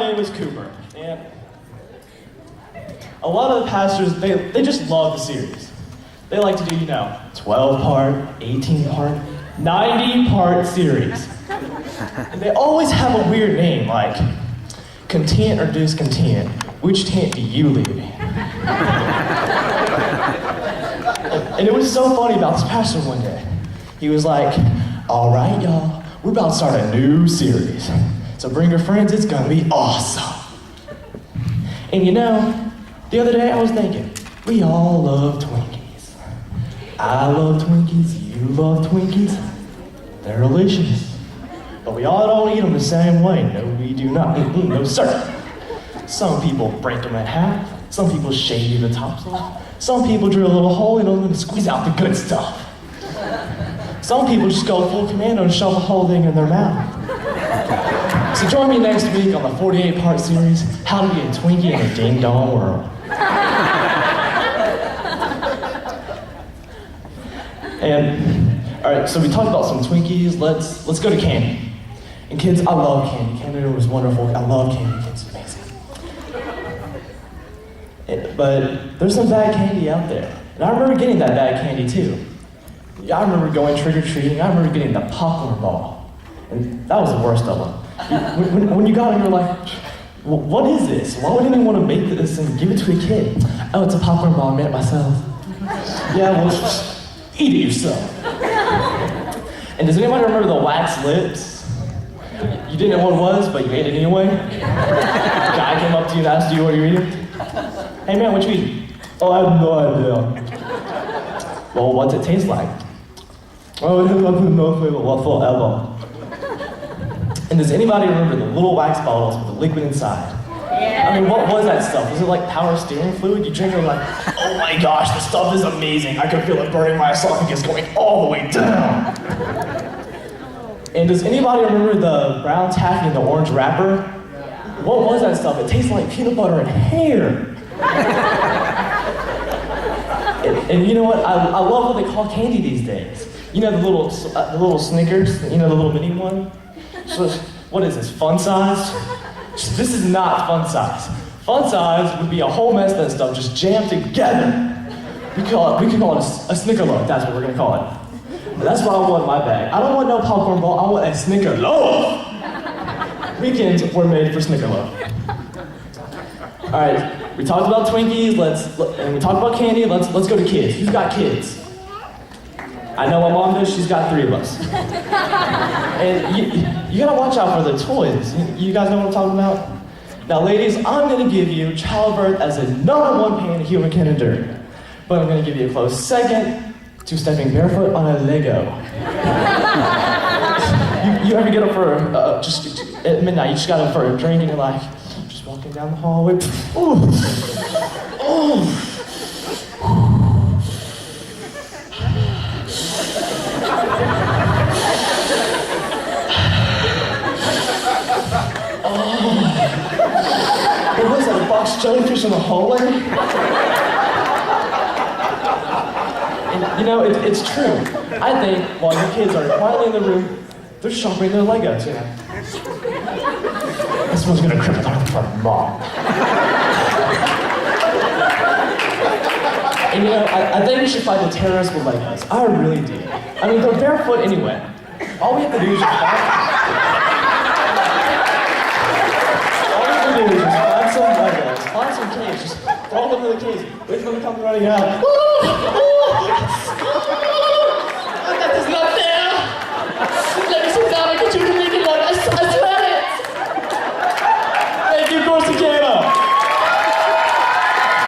name is Cooper, and a lot of the pastors, they just love the series. They like to do, 12-part, 18-part, 90-part series. And they always have a weird name, like content or discontent. Which tent do you live in? And it was so funny about this pastor one day. He was like, all right, y'all, we're about to start a new series. So bring your friends, it's gonna be awesome. And the other day I was thinking, we all love Twinkies. I love Twinkies, you love Twinkies. They're delicious. But we all don't eat them the same way. No, we do not. No, sir. Some people break them in half. Some people shave the tops off. Some people drill a little hole in them and squeeze out the good stuff. Some people just go full commando and shove the whole thing in their mouth. So join me next week on the 48-part series, How to Be a Twinkie in a Ding-Dong World. And, all right, so we talked about some Twinkies. Let's go to candy. And kids, I love candy. Candy was wonderful. I love candy. It's amazing. But there's some bad candy out there. And I remember getting that bad candy too. I remember going trick-or-treating. I remember getting the popcorn ball. And that was the worst of them. When you got it, you're like, well, what is this? Why would anyone want to make this and give it to a kid? Oh, it's a popcorn ball. I made it myself. Yeah, well, eat it yourself. And does anybody remember the wax lips? You didn't know what it was, but you ate it anyway? A guy came up to you and asked you what you're eating? Hey man, what you eating? Oh, I have no idea. Well, what's it taste like? Oh, it has no flavor whatsoever. And does anybody remember the little wax bottles with the liquid inside? Yeah. I mean, what was that stuff? Was it like power steering fluid? You drink it like, oh my gosh, this stuff is amazing. I can feel it burning my esophagus going all the way down. And does anybody remember the brown taffy and the orange wrapper? What was that stuff? It tasted like peanut butter and hair. and you know what? I love what they call candy these days. You know the little Snickers? You know the little mini one? So, what is this, fun size? This is not fun size. Fun size would be a whole mess of that stuff just jammed together. We can call it a Snicker loaf. That's what we're gonna call it. But that's what I want in my bag. I don't want no popcorn ball. I want a Snicker loaf. Weekends were made for Snicker loaf. All right, we talked about Twinkies. And we talked about candy. Let's go to kids. Who's got kids? I know my mom does. She's got 3 of us. And you gotta watch out for the toys. You guys know what I'm talking about? Now, ladies, I'm gonna give you childbirth as the #1 pain a human can endure. But I'm gonna give you a close second to stepping barefoot on a Lego. you ever get up for just at midnight? You just got up for a drink and you're like, just walking down the hallway. Ooh. Oh. What was that, a box jellyfish in the hallway? And it's true. I think while your kids are quietly in the room, they're sharpening their Legos, This one's gonna cripple down for mom. And I think we should fight the terrorists with Legos. I really do. I mean, they're barefoot anyway. All we have to do is just find some Legos, find some caves, just throw them in the caves, wait for them to come running out.